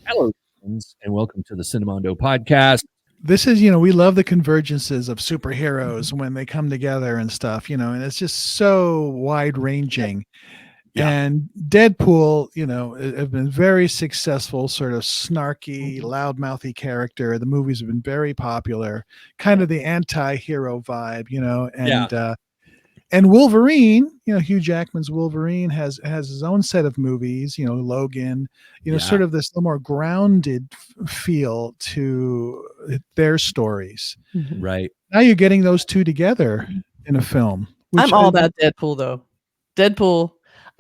Hello, friends, and welcome to the Cinemondo podcast. This is, we love the convergences of superheroes when they come together and stuff, and it's just so wide ranging. Yeah. And Deadpool, have been very successful, sort of snarky, loudmouthy character. The movies have been very popular, kind of the anti-hero vibe, and Wolverine, Hugh Jackman's Wolverine has his own set of movies, Logan, sort of this little more grounded feel to their stories. Right. Now you're getting those two together in a film. I'm all about Deadpool, though. Deadpool,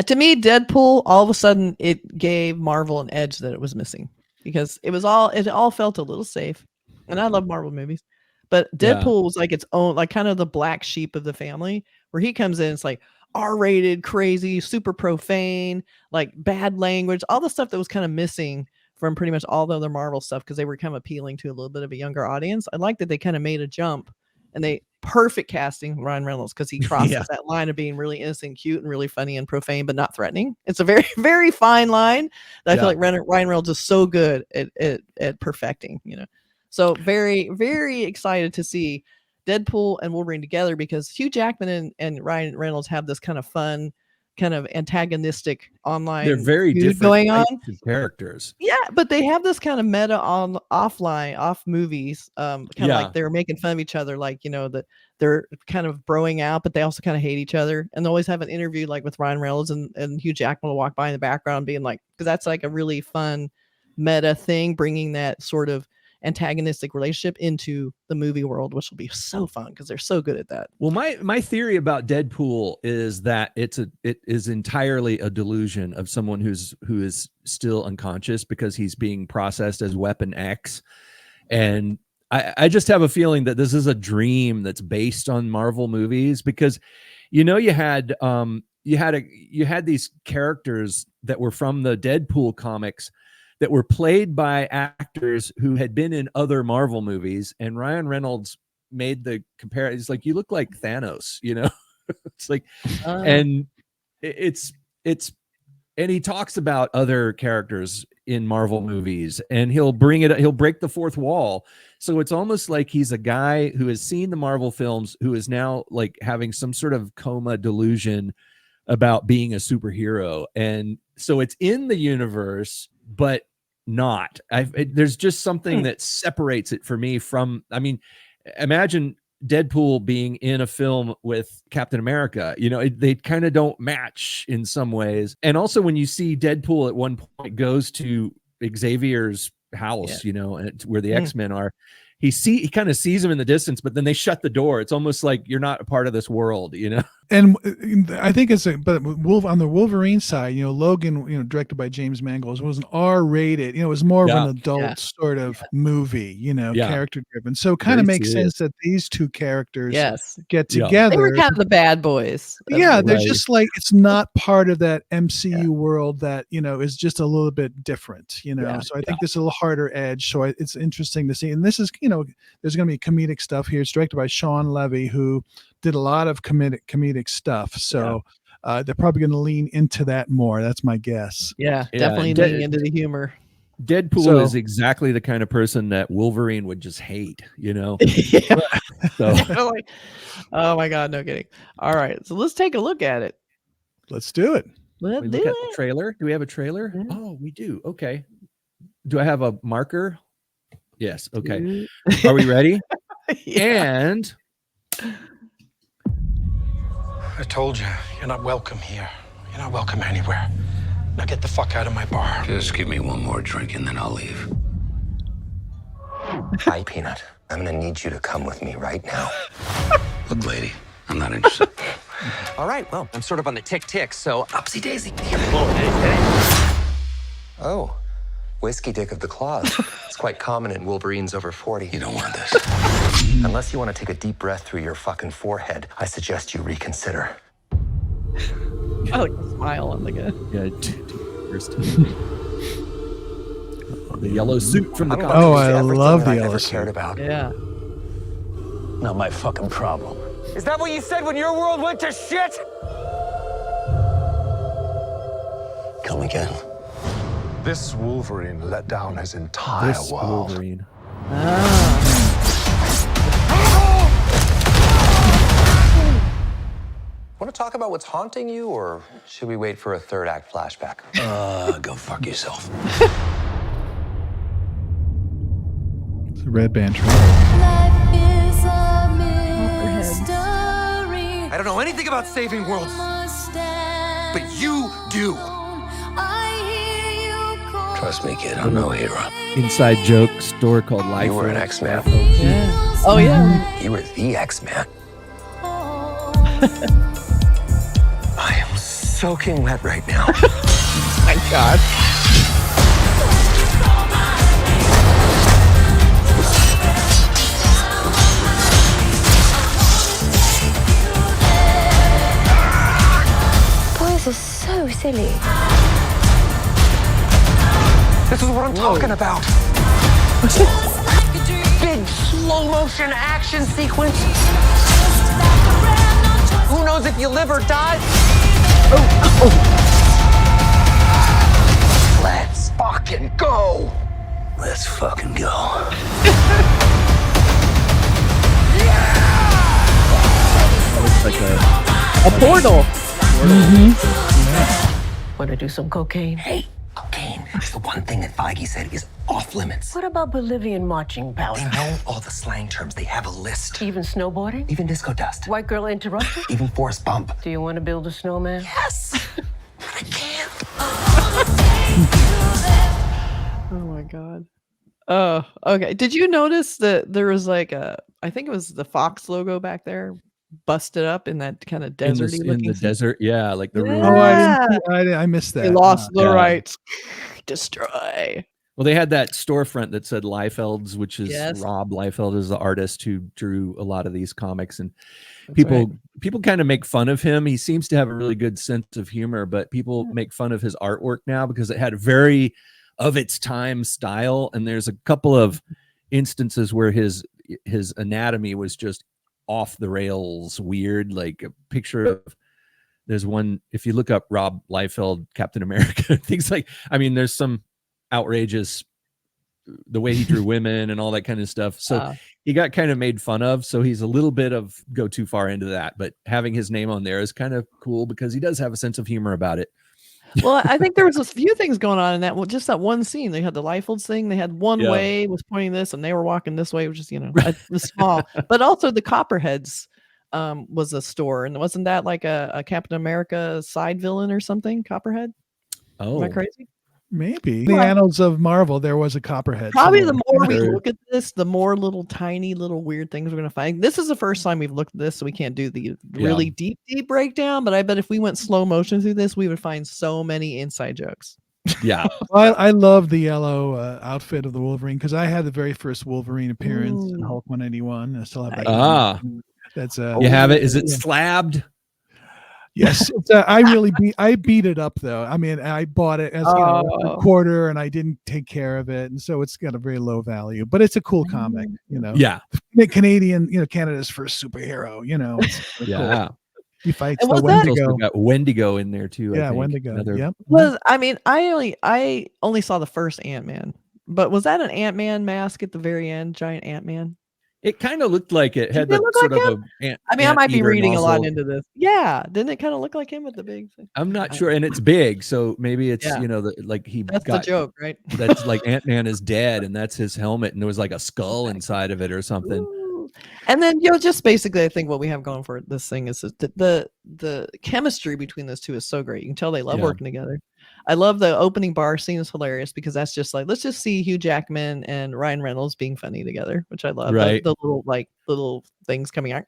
to me, Deadpool, all of a sudden, it gave Marvel an edge that it was missing because it all felt a little safe. And I love Marvel movies. But Deadpool was like its own, like kind of the black sheep of the family, where he comes in, it's like R-rated, crazy, super profane, like bad language, all the stuff that was kind of missing from pretty much all the other Marvel stuff because they were kind of appealing to a little bit of a younger audience. I like that they kind of made a jump, and perfect casting Ryan Reynolds because he crosses that line of being really innocent, cute, and really funny and profane, but not threatening. It's a very, very fine line that I feel like Ryan Reynolds is so good at perfecting, So very, very excited to see Deadpool and Wolverine together because Hugh Jackman and Ryan Reynolds have this kind of fun, kind of antagonistic online. They're very different going on characters. Yeah, but they have this kind of meta on off movies, kind of like they're making fun of each other, like that they're kind of broing out, but they also kind of hate each other. And they always have an interview like with Ryan Reynolds and Hugh Jackman will walk by in the background, being like, because that's like a really fun meta thing, bringing that sort of antagonistic relationship into the movie world, which will be so fun because they're so good at that. Well, my theory about Deadpool is that it is entirely a delusion of someone who is still unconscious because he's being processed as Weapon X, and I just have a feeling that this is a dream that's based on Marvel movies because you had these characters that were from the Deadpool comics that were played by actors who had been in other Marvel movies, and Ryan Reynolds made the comparison. It's like, you look like Thanos, it's like, and and he talks about other characters in Marvel movies, and he'll break the fourth wall. So it's almost like he's a guy who has seen the Marvel films, who is now like having some sort of coma delusion about being a superhero. And so it's in the universe, but not. There's just something that separates it for me from, imagine Deadpool being in a film with Captain America. They kind of don't match in some ways. And also when you see Deadpool at one point goes to Xavier's house, and where the X-Men are, he kind of sees him in the distance, but then they shut the door. It's almost like you're not a part of this world, And I think but on the Wolverine side, Logan, directed by James Mangold, was an R-rated. It was more of an adult sort of movie, character driven. So it kind of makes sense that these two characters get together. They were kind of the bad boys. Yeah, they're just like, it's not part of that MCU world that is just a little bit different. So I think this is a little harder edge. So it's interesting to see. And this is there's going to be comedic stuff here. It's directed by Shawn Levy, who did a lot of comedic stuff. So they're probably going to lean into that more. That's my guess. Yeah, definitely leaning into the humor. Deadpool is exactly the kind of person that Wolverine would just hate, So. Oh my God, no kidding. All right, so let's take a look at it. Let's do it. Let's look at the trailer. Do we have a trailer? Yeah. Oh, we do. Okay. Do I have a marker? Yes. Okay. Are we ready? And I told you, you're not welcome here. You're not welcome anywhere. Now get the fuck out of my bar. Just give me one more drink and then I'll leave. Hi, Peanut. I'm gonna need you to come with me right now. Look, lady, I'm not interested. All right, well, I'm sort of on the tick-tick, so upsy daisy. Oh, whiskey dick of the claws. It's quite common in Wolverines over 40. You don't want this. Unless you want to take a deep breath through your fucking forehead, I suggest you reconsider. I like the smile on the guy. Yeah, the yellow suit from the comics. Oh, I love the yellow suit. About. Yeah. Not my fucking problem. Is that what you said when your world went to shit? again. This Wolverine let down his entire This world. Wolverine. Want to talk about what's haunting you, or should we wait for a third act flashback? Go fuck yourself. It's a red band trail. I don't know anything about saving worlds, but you do. Trust me, kid, I'm no hero. Inside joke store called Life. You were an X-Man. Yeah. Oh yeah. You were the X-Man. I am soaking wet right now. My God. Boys are so silly. This is what I'm talking about. Big slow motion action sequence. Who knows if you live or die? Let's fucking go. Let's fucking go. Looks like A portal. Want to do some cocaine? Hey, cocaine is the one thing that Feige said is off limits. What about Bolivian marching powder? They know all the slang terms. They have a list. Even snowboarding? Even disco dust. White girl interrupted? Even forest bump. Do you want to build a snowman? Yes. I can't. Oh my God. Oh, okay. Did you notice that there was like I think it was the Fox logo back there, busted up in that kind of deserty in looking the scene? desert. Yeah, like the Yeah. ruins. Oh, I missed that. They lost the Yeah. rights. Destroy. Well, they had that storefront that said Liefeld's, which is Yes. Rob Liefeld is the artist who drew a lot of these comics, and That's people right. people kind of make fun of him. He seems to have a really good sense of humor, but people make fun of his artwork now because it had a very of its time style, and there's a couple of instances where his anatomy was just off the rails weird, like a picture of there's one, if you look up Rob Liefeld Captain America, things like, I mean, there's some outrageous the way he drew women and all that kind of stuff, so he got kind of made fun of, so he's a little bit of go too far into that, but having his name on there is kind of cool because he does have a sense of humor about it. Well, I think there was a few things going on in that. Well, just that one scene. They had the Liefeld's thing. They had one Yeah. way was pointing this, and they were walking this way, which is it was small. But also the Copperheads was a store, and wasn't that like a Captain America side villain or something? Copperhead? Oh, Am I crazy? Maybe. In the annals of Marvel, there was a Copperhead. Probably the somewhere. more we Sure. look at this, the more little tiny little weird things we're gonna find. This is the first time we've looked at this, so we can't do the really deep breakdown. But I bet if we went slow motion through this, we would find so many inside jokes. yeah. I love the yellow outfit of the Wolverine because I had the very first Wolverine appearance in Ooh. Hulk 181. I still have that. Ah. That's You have it. Is it yeah. slabbed? Yes, I beat it up though. I mean, I bought it as a Oh. quarter, and I didn't take care of it, and so it's got a very low value. But it's a cool comic, Yeah, Canadian, Canada's first superhero. It's really cool. yeah. He fights And the was that- It's Wendigo. also got Wendigo in there too. I Yeah, think. Wendigo. Another- Yep. Was I mean, I only saw the first Ant-Man, but was that an Ant-Man mask at the very end? Giant Ant-Man? It kind of looked like it had Did it the look sort like of a I mean, I might be anteater reading a lot nozzle. into this. Yeah, didn't it kind of look like him with the big thing? I'm not sure, and it's big, so maybe it's Yeah. like he That's got the joke, right? that's like Ant-Man is dead, and that's his helmet, and there was like a skull inside of it or something. Ooh. And then just basically, I think what we have going for this thing is that the chemistry between those two is so great. You can tell they love Yeah. working together. I love the opening bar scene is hilarious because that's just like, let's just see Hugh Jackman and Ryan Reynolds being funny together, which I love. Right. The little things coming out.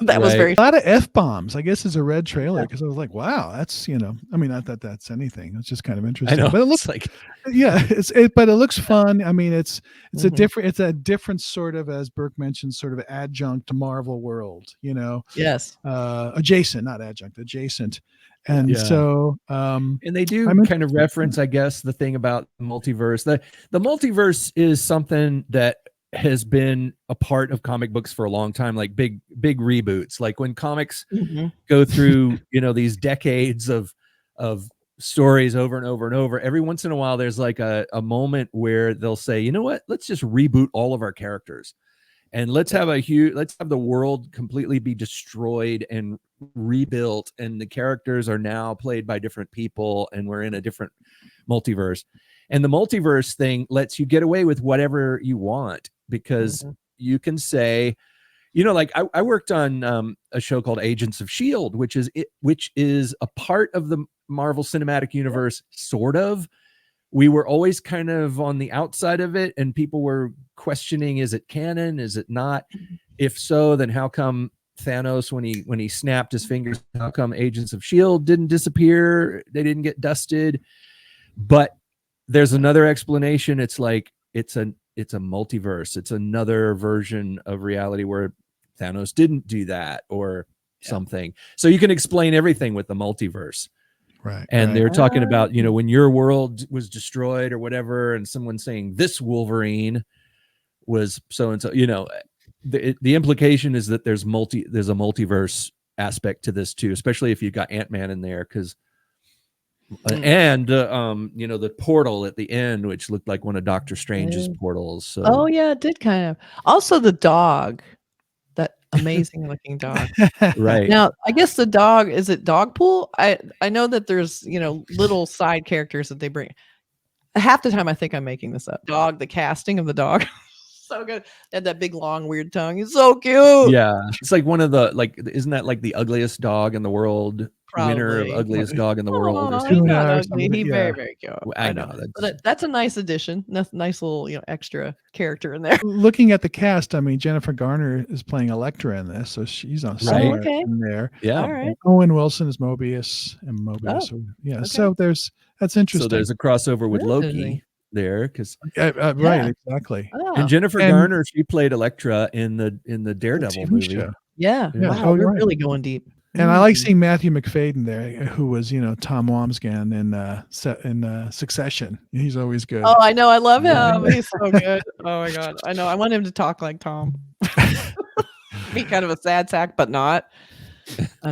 That was Right. very A lot of F-bombs. I guess is a red trailer because I was like, wow, that's I mean, not that that's anything. It's just kind of I interesting. know, But it looks like but it looks fun. I mean, it's Mhm. it's a different sort of, as Burke mentioned, sort of adjunct to Marvel world, yes. adjacent, not adjunct, adjacent. And Yeah. so and they do I'm kind of reference, I guess, the thing about multiverse. The multiverse is something that has been a part of comic books for a long time, like big reboots, like when comics Mhm. go through these decades of stories over and over and over. Every once in a while, there's like a moment where they'll say, you know what, let's just reboot all of our characters. And let's have the world completely be destroyed and rebuilt. And the characters are now played by different people. And we're in a different multiverse. And the multiverse thing lets you get away with whatever you want, because you can say, you know, like I worked on a show called Agents of S.H.I.E.L.D., which is a part of the Marvel Cinematic Universe, sort of. We were always kind of on the outside of it, and people were questioning, is it canon? Is it not? If so, then how come Thanos, when he snapped his fingers, how come Agents of S.H.I.E.L.D. didn't disappear? They didn't get dusted. But there's another explanation. It's like it's a multiverse. It's another version of reality where Thanos didn't do that or something. So you can explain everything with the multiverse. Right. And they're talking about, you know, when your world was destroyed or whatever, and someone saying this Wolverine was so-and-so, you know, the implication is that there's a multiverse aspect to this too, especially if you've got Ant-Man in there, because and you know, the portal at the end, which looked like one of Doctor Strange's portals. So Oh yeah, it did kind of. Also the dog, that amazing looking dog. right. Now, I guess the dog, is it Dogpool? I know that there's, you know, little side characters that they bring. Half the time I think I'm making this up. Dog, the casting of the dog. So good. They had that big long weird tongue. He's so cute. Yeah. It's like one of the, like, isn't that like the ugliest dog in the world? Winner of Probably. ugliest dog in the world or Oh, something. he's not or ugly. something, He's yeah. very, very cute. I know. That's a nice addition. That's a nice little, you know, extra character in there. Looking at the cast, I mean, Jennifer Garner is playing Elektra in this, so she's on Right. Okay. in there. Yeah. All right. Owen Wilson is Mobius, and Mobius. So, yeah. okay. So that's interesting. So there's a crossover with Interesting. Loki there, because right, Yeah. exactly. Oh, and Jennifer And- Garner, she played Elektra in the Daredevil TV movie. show. yeah. Yeah. Wow, Oh, we're right. really going deep. And I like seeing Matthew Macfadyen there, who was, you know, Tom Wamsgans in Succession. He's always good. Oh, I know. I love Yeah. him. He's so good. Oh my god. I know. I want him to talk like Tom. Be kind of a sad sack, but not.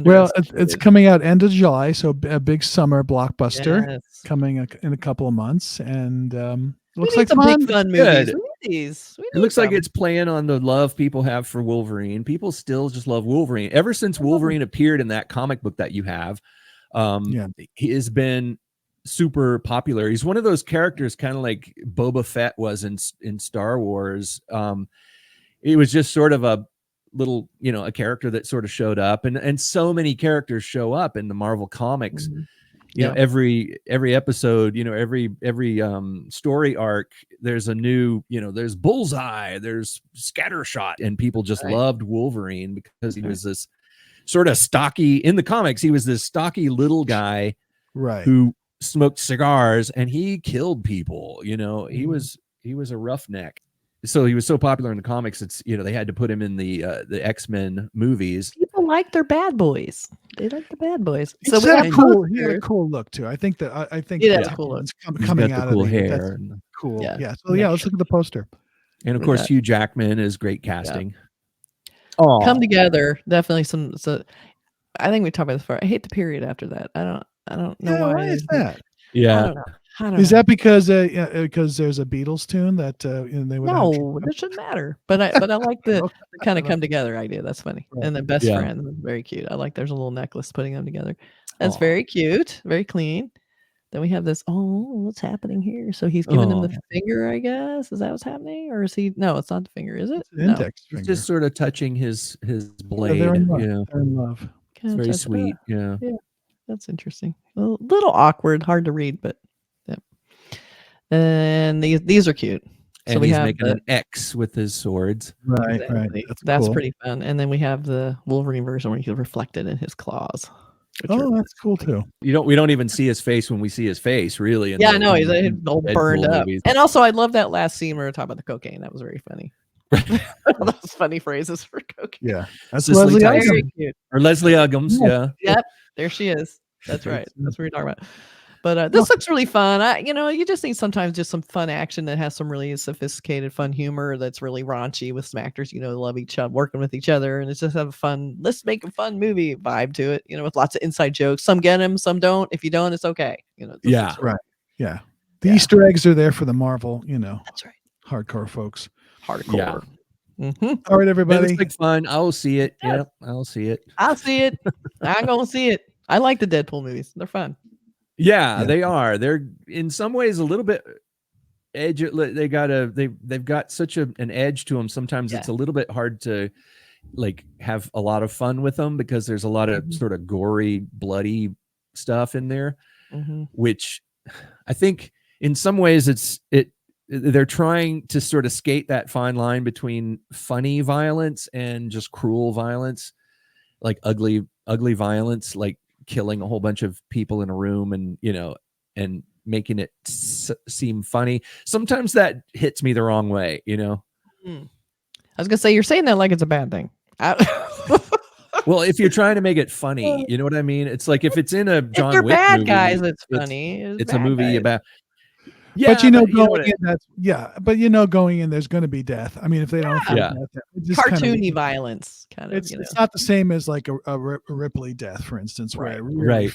Well, it's coming out end of July, so a big summer blockbuster Yes. coming in a couple of months, and We looks need like some fun. big fun Good. movies. We need these. We It need looks like some. it's playing on the love people have for Wolverine. People still just love Wolverine. Ever since Wolverine appeared in that comic book that you have, he has been super popular. He's one of those characters, kind of like Boba Fett was in Star Wars. It was just sort of a little, you know, a character that sort of showed up, and so many characters show up in the Marvel comics. You know, every episode, you know, every story arc, there's a new, you know, there's Bullseye, there's Scattershot, and people just loved Wolverine because he was this sort of stocky, in the comics, he was this stocky little guy Right. who smoked cigars and he killed people. You know, he was a roughneck. So he was so popular in the comics, it's, you know, they had to put him in the X-Men movies. People like their bad boys. They like the bad boys. He So we had have a cool, posters. he had a cool look too. I think that I think He has that a cool look. it's He's coming got out the cool of hair. That's And, cool. Yeah. Yeah. So let's look at the poster. and of Look course, at that. Hugh Jackman is great casting. Oh, Come together. Definitely some. So I think we talked about this before. I hate the period after that. I don't know Yeah, why. why is that? I yeah. don't know. I don't Is know. that because there's a Beatles tune that they would have No, it shouldn't matter. But I like the kind of come together idea. That's funny. Right. And the best Yeah. friends, very cute. I like there's a little necklace putting them together. That's Aw. very cute, very clean. Then we have this. Oh, what's happening here? So he's giving him the finger, I guess. Is that what's happening, or is he? No, it's not the finger, is it? It's an index He's finger. just sort of touching his blade. Yeah, they're in love. Yeah, They're in love. it's Kinda very touch- sweet. Yeah. That's interesting. A little awkward, hard to read, but yeah. And these are cute. So And we he's have making the, an X with his swords. Right, right. exactly. That's, That's cool. pretty fun. And then we have the Wolverine version where he's reflected in his claws. which Oh, are- that's cool too. We don't even see his face when we see his face, really. in yeah, the- I know he's in all Deadpool burned up. movies. And also, I love that last scene where we were talking about the cocaine. That was very funny. Those funny phrases for cocaine. Yeah, that's Cicely Leslie Tyson. Tyson. Very cute. Or Leslie Uggams. Yeah. Yep, there she is. That's right. That's what we're talking about. But this looks really fun. You just need sometimes just some fun action that has some really sophisticated, fun humor that's really raunchy with some actors, love each other, working with each other, and it's just have a fun. Let's make a fun movie vibe to it. With lots of inside jokes. Some get them, some don't. If you don't, it's okay. Yeah, right. Yeah, the Easter eggs are there for the Marvel. That's right. Hardcore folks. Hardcore. Yeah. All right, everybody. It looks like fun. I'll see it. Yeah. Yep, I'll see it. I'll see it. I'm gonna see it. I like the Deadpool movies. They're fun. Yeah, they are. They're in some ways a little bit edge. They've got such an edge to them. Sometimes it's a little bit hard to have a lot of fun with them because there's a lot of sort of gory, bloody stuff in there, which I think in some ways they're trying to sort of skate that fine line between funny violence and just cruel violence, like ugly violence, like killing a whole bunch of people in a room and making it seem funny. Sometimes that hits me the wrong way, I was gonna say, you're saying that like it's a bad thing. Well, if you're trying to make it funny, you know what I mean? It's like if it's in a John Wick bad movie, guys, it's funny. It's a movie about. Yeah, but going in, there's going to be death. I mean, if they don't, death, cartoony violence, kind of. It's not the same as like a Ripley death, for instance, where it really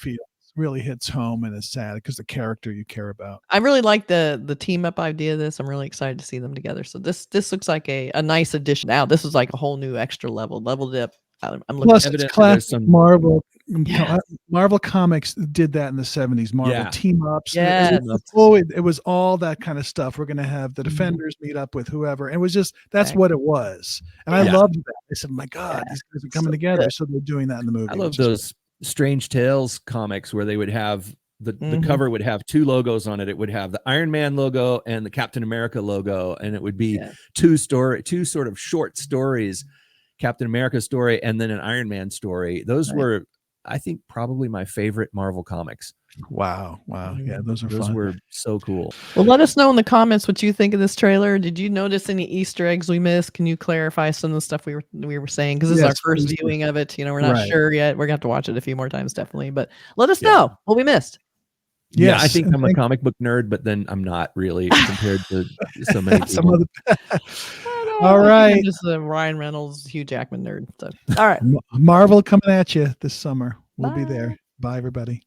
really hits home and is sad because the character you care about. I really like the team up idea of this. I'm really excited to see them together. So this looks like a nice addition. Now this is like a whole new extra leveled up. I'm looking. Plus, it's classic Marvel. Marvel Comics did that in the 70s. Marvel team ups. Yes. It was all that kind of stuff. We're going to have the Defenders meet up with whoever. And it was just, that's what it was. And I loved that. I said, my God, these guys are coming together. So they're doing that in the movie. I love those Strange Tales comics where they would have the cover would have two logos on it. It would have the Iron Man logo and the Captain America logo. And it would be two sort of short stories, Captain America story and then an Iron Man story. Those were, I think, probably my favorite Marvel comics. Wow. Yeah, those were so cool. Well, let us know in the comments what you think of this trailer. Did you notice any Easter eggs we missed? Can you clarify some of the stuff we were saying? Because this is our first viewing of it. We're not sure yet. We're gonna have to watch it a few more times, definitely. But let us know what we missed. Yes, I think I'm a comic book nerd, but then I'm not really compared to so many people. All right. I'm just a Ryan Reynolds, Hugh Jackman nerd. So, all right. Marvel coming at you this summer. We'll be there. Bye, everybody.